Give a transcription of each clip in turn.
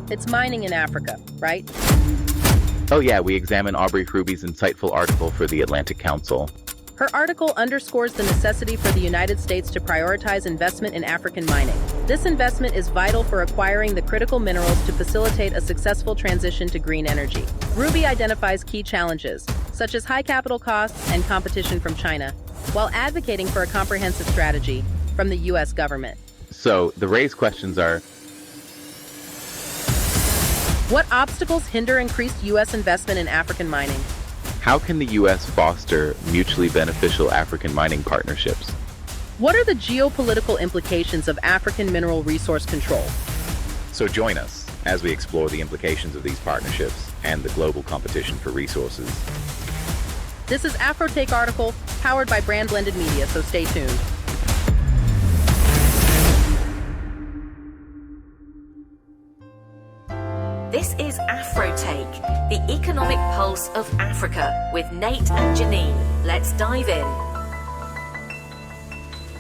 It's mining in Africa, right? Oh yeah, we examine Aubrey Hruby's insightful article for the Atlantic Council. Her article underscores the necessity for the United States to prioritize investment in African mining. This investment is vital for acquiring the critical minerals to facilitate a successful transition to green energy. Hruby identifies key challenges, such as high capital costs and competition from China, while advocating for a comprehensive strategy from the U.S. government. So, the raised questions are: what obstacles hinder increased U.S. investment in African mining? how can the U.S. foster mutually beneficial African mining partnerships? What are the geopolitical implications of African mineral resource control? So join us as we explore the implications of these partnerships and the global competition for resources. This is AfroTake article, powered by Brand Blended Media, so stay tuned. This is AfroTake, the economic pulse of Africa, with Nate and Janine. Let's dive in.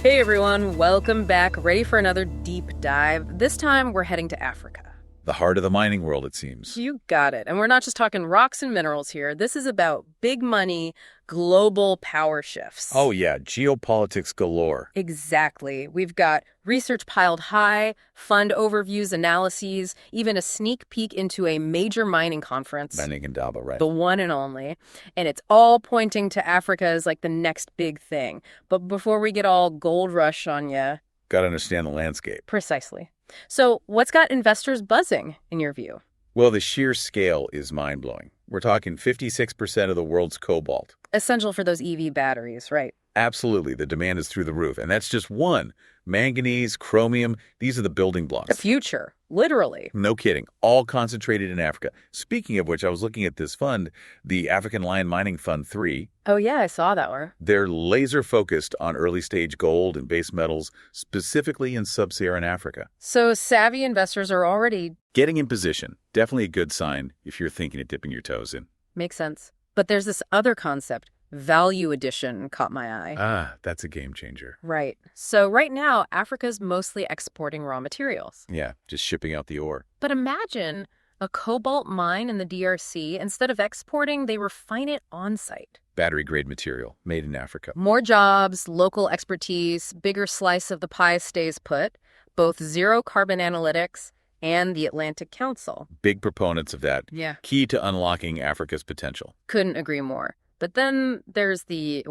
Hey everyone, welcome back. Ready for another deep dive? This time we're heading to Africa. The heart of the mining world, it seems. You got it. And we're not just talking rocks and minerals here. This is about big money, global power shifts. Oh yeah, geopolitics galore. Exactly. We've got research piled high, fund overviews, analyses, even a sneak peek into a major mining conference. Mining in Daba, right? The one and only. And it's all pointing to Africa as like the next big thing. But before we get all gold rush on you... Got to understand the landscape. Precisely. So what's got investors buzzing, in your view? Well, the sheer scale is mind-blowing. We're talking 56% of the world's cobalt. Essential for those EV batteries, right? Absolutely. The demand is through the roof. And that's just one. Manganese, chromium, these are the building blocks. The future, literally. No kidding. All concentrated in Africa. Speaking of which, I was looking at this fund, the African Lion Mining Fund 3. Oh, yeah, I saw that one. They're laser-focused on early-stage gold and base metals, specifically in sub-Saharan Africa. So savvy investors are already... Getting in position. Definitely a good sign if you're thinking of dipping your toes in. Makes sense. But there's this other concept. Value addition caught my eye. Ah, that's a game changer. Right. So right now, Africa's mostly exporting raw materials. Yeah, just shipping out the ore. But imagine a cobalt mine in the DRC. Instead of exporting, they refine it on-site. Battery-grade material, made in Africa. More jobs, local expertise, bigger slice of the pie stays put. Both zero-carbon analytics and the Atlantic Council. Big proponents of that. Yeah. Key to unlocking Africa's potential. Couldn't agree more. But then there's the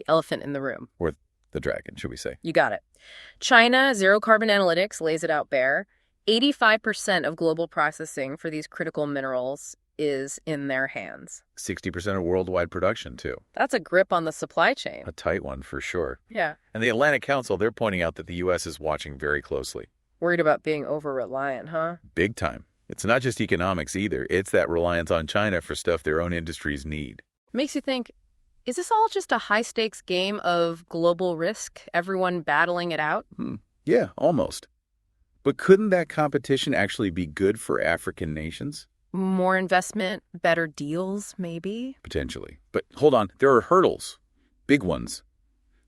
elephant in the room. Or the dragon, should we say. You got it. China, Zero Carbon Analytics, lays it out bare. 85% of global processing for these critical minerals is in their hands. 60% of worldwide production, too. That's a grip on the supply chain. A tight one, for sure. Yeah. And the Atlantic Council, they're pointing out that the U.S. is watching very closely. Worried about being over-reliant, huh? Big time. It's not just economics either. It's that reliance on China for stuff their own industries need. Makes you think, is this all just a high-stakes game of global risk, everyone battling it out? Yeah, almost. But couldn't that competition actually be good for African nations? More investment, better deals, maybe? Potentially. But hold on, there are hurdles. Big ones.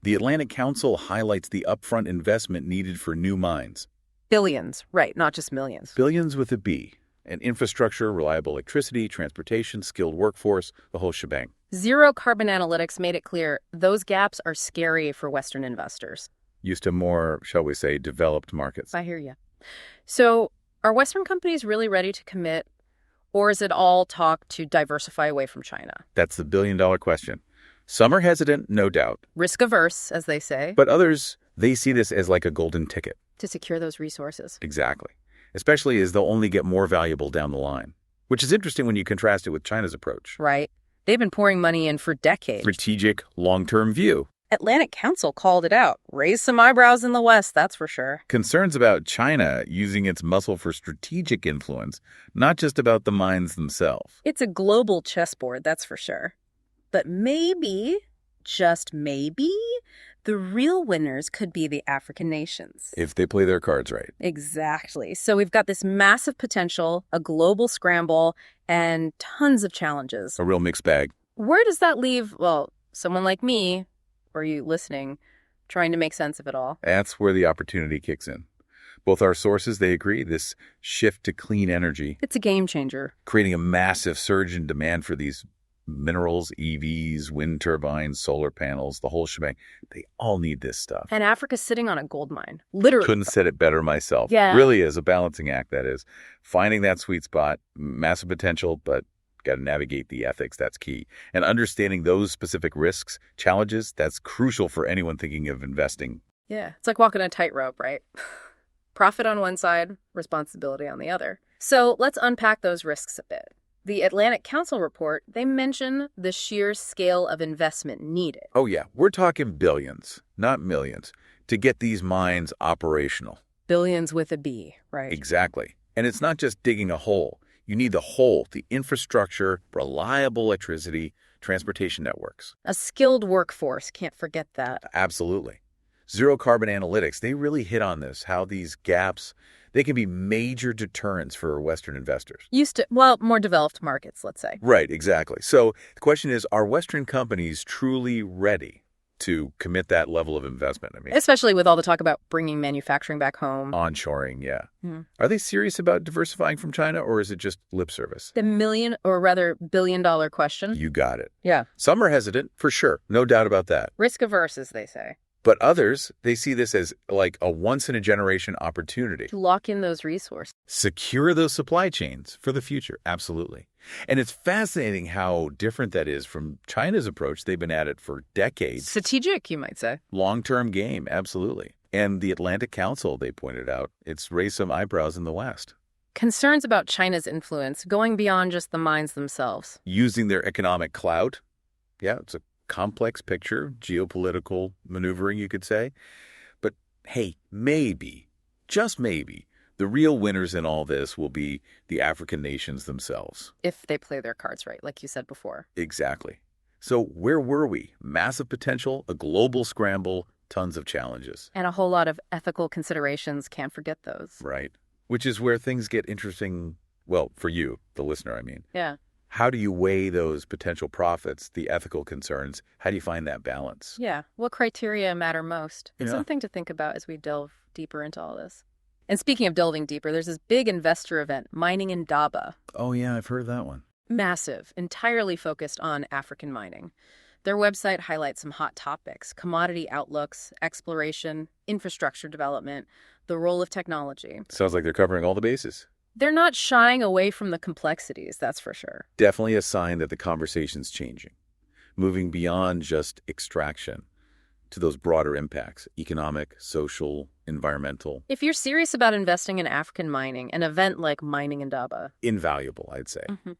The Atlantic Council highlights the upfront investment needed for new mines. Billions, right, not just millions. Billions with a B. And infrastructure, reliable electricity, transportation, skilled workforce, the whole shebang. Zero Carbon Analytics made it clear those gaps are scary for Western investors. Used to more, shall we say, developed markets. I hear you. So are Western companies really ready to commit, or is it all talk to diversify away from China? That's the billion-dollar question. Some are hesitant, no doubt. Risk averse, as they say. But others, they see this as like a golden ticket. To secure those resources. Exactly. Especially as they'll only get more valuable down the line. Which is interesting when you contrast it with China's approach. Right. They've been pouring money in for decades. Strategic, long-term view. Atlantic Council called it out. Raised some eyebrows in the West, that's for sure. Concerns about China using its muscle for strategic influence, not just about the mines themselves. It's a global chessboard, that's for sure. But maybe, just maybe, the real winners could be the African nations. If they play their cards right. Exactly. So we've got this massive potential, a global scramble, and tons of challenges. A real mixed bag. Where does that leave, well, someone like me, or you listening, trying to make sense of it all? That's where the opportunity kicks in. Both our sources, they agree, this shift to clean energy, It's a game changer. creating a massive surge in demand for these minerals, EVs, wind turbines, solar panels, the whole shebang. They all need this stuff. And Africa's sitting on a gold mine. Literally. Couldn't said it better myself. Yeah. Really is a balancing act, that is. Finding that sweet spot, massive potential, but got to navigate the ethics. That's key. And understanding those specific risks, challenges, that's crucial for anyone thinking of investing. Yeah. It's like walking a tightrope, right? Profit on one side, responsibility on the other. So let's unpack those risks a bit. The Atlantic Council report, they mention the sheer scale of investment needed. Oh, yeah. We're talking billions, not millions, to get these mines operational. Billions with a B, right? Exactly. And it's not just digging a hole. You need the whole, the infrastructure, reliable electricity, transportation networks. A skilled workforce, can't forget that. Absolutely. Zero carbon analytics, they really hit on this, how these gaps, they can be major deterrents for Western investors. More developed markets, let's say. Right, exactly. So the question is, are Western companies truly ready to commit that level of investment? I mean, Especially with all the talk about bringing manufacturing back home. onshoring, yeah. Mhm. Are they serious about diversifying from China, or is it just lip service? The billion-dollar question. You got it. Yeah. Some are hesitant, for sure. No doubt about that. Risk averse, as they say. But others, they see this as like a once-in-a-generation opportunity. To lock in those resources. Secure those supply chains for the future. Absolutely. And it's fascinating how different that is from China's approach. They've been at it for decades. Strategic, you might say. Long-term game, absolutely. And the Atlantic Council, they pointed out, it's raised some eyebrows in the West. Concerns about China's influence going beyond just the mines themselves. Using their economic clout. Yeah, it's a complex picture, geopolitical maneuvering, you could say. But hey, maybe, just maybe, the real winners in all this will be the African nations themselves. If they play their cards right, like you said before. Exactly. So where were we? Massive potential, a global scramble, tons of challenges. And a whole lot of ethical considerations, can't forget those. Right. Which is where things get interesting, well, for you, the listener, I mean. Yeah. How do you weigh those potential profits, the ethical concerns? How do you find that balance? Yeah. What criteria matter most? It's Yeah. something to think about as we delve deeper into all this. And speaking of delving deeper, there's this big investor event, Mining in Daba. Oh, yeah, I've heard that one. Massive, entirely focused on African mining. Their website highlights some hot topics: commodity outlooks, exploration, infrastructure development, the role of technology. Sounds like they're covering all the bases. They're not shying away from the complexities, that's for sure. Definitely a sign that the conversation's changing, moving beyond just extraction to those broader impacts, economic, social, environmental. If you're serious about investing in African mining, an event like Mining in Daba. Invaluable, I'd say. Mm-hmm.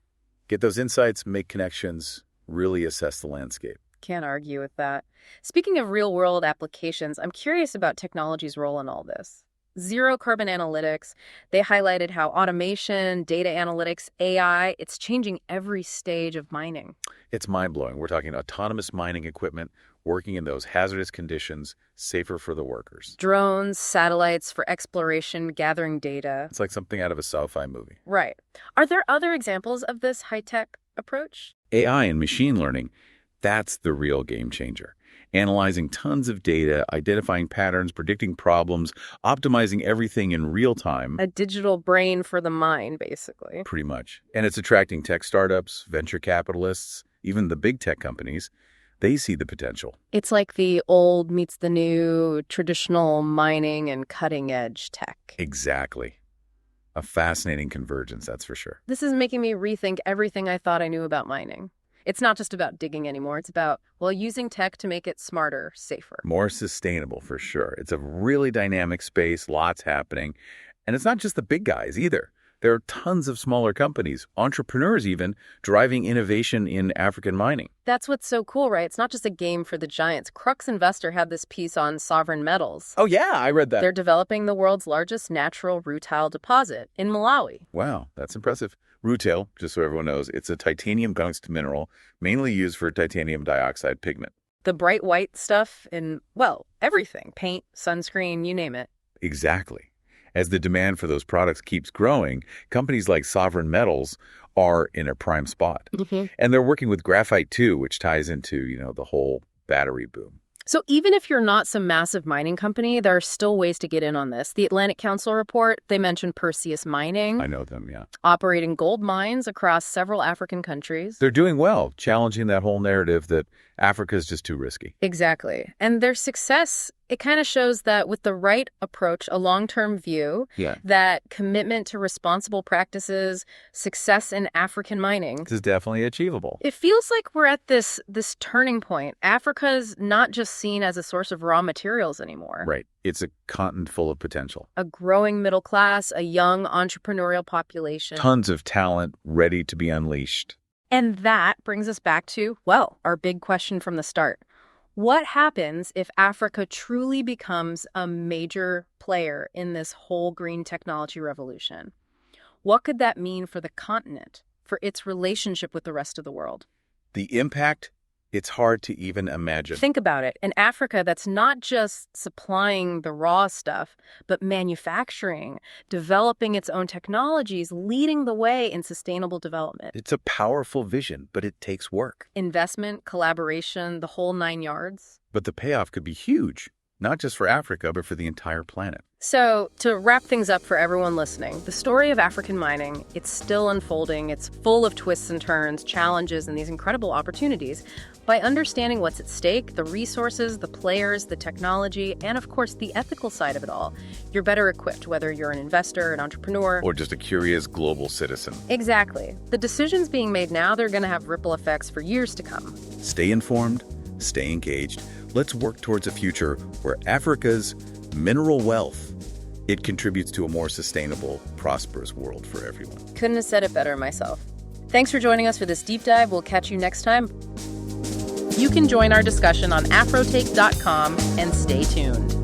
Get those insights, make connections, really assess the landscape. Can't argue with that. Speaking of real-world applications, I'm curious about technology's role in all this. Zero carbon analytics, they highlighted how automation, data analytics, AI, it's changing every stage of mining. It's mind-blowing. We're talking autonomous mining equipment, working in those hazardous conditions, safer for the workers. Drones, satellites for exploration, gathering data. It's like something out of a sci-fi movie. Right. Are there other examples of this high-tech approach? AI and machine learning, that's the real game changer. Analyzing tons of data, identifying patterns, predicting problems, optimizing everything in real time. A digital brain for the mine, basically. Pretty much. And it's attracting tech startups, venture capitalists, even the big tech companies. They see the potential. It's like the old meets the new, traditional mining and cutting-edge tech. Exactly. A fascinating convergence, that's for sure. This is making me rethink everything I thought I knew about mining. It's not just about digging anymore. It's about, using tech to make it smarter, safer. More sustainable, for sure. It's a really dynamic space, lots happening. And it's not just the big guys either. There are tons of smaller companies, entrepreneurs even, driving innovation in African mining. That's what's so cool, right? It's not just a game for the giants. Crux Investor had this piece on sovereign metals. Oh, yeah, I read that. They're developing the world's largest natural rutile deposit in Malawi. Wow, that's impressive. Rutile, just so everyone knows, it's a titanium tungsten mineral mainly used for titanium dioxide pigment. The bright white stuff in, everything. Paint, sunscreen, you name it. Exactly. As the demand for those products keeps growing, companies like Sovereign Metals are in a prime spot. Mm-hmm. And they're working with graphite too, which ties into, the whole battery boom. So even if you're not some massive mining company, there are still ways to get in on this. The Atlantic Council report, they mentioned Perseus Mining, I know them, yeah. operating gold mines across several African countries. They're doing well, challenging that whole narrative that Africa is just too risky. Exactly. And their success, it kind of shows that with the right approach, a long-term view, that commitment to responsible practices, success in African mining, This is definitely achievable. it feels like we're at this turning point. Africa's not just seen as a source of raw materials anymore. Right. It's a continent full of potential. A growing middle class, a young entrepreneurial population. Tons of talent ready to be unleashed. And that brings us back to, well, our big question from the start. What happens if Africa truly becomes a major player in this whole green technology revolution? What could that mean for the continent, for its relationship with the rest of the world? The impact, it's hard to even imagine. Think about it. In Africa, that's not just supplying the raw stuff, but manufacturing, developing its own technologies, leading the way in sustainable development. It's a powerful vision, but it takes work. Investment, collaboration, the whole 9 yards. But the payoff could be huge, not just for Africa, but for the entire planet. So, to wrap things up for everyone listening, the story of African mining, it's still unfolding. It's full of twists and turns, challenges, and these incredible opportunities. By understanding what's at stake, the resources, the players, the technology, and of course the ethical side of it all, you're better equipped, whether you're an investor, an entrepreneur, Or just a curious global citizen. Exactly. The decisions being made now, they're going to have ripple effects for years to come. Stay informed, stay engaged. Let's work towards a future where Africa's mineral wealth, it contributes to a more sustainable, prosperous world for everyone. Couldn't have said it better myself. Thanks for joining us for this deep dive. We'll catch you next time. You can join our discussion on afrotake.com and stay tuned.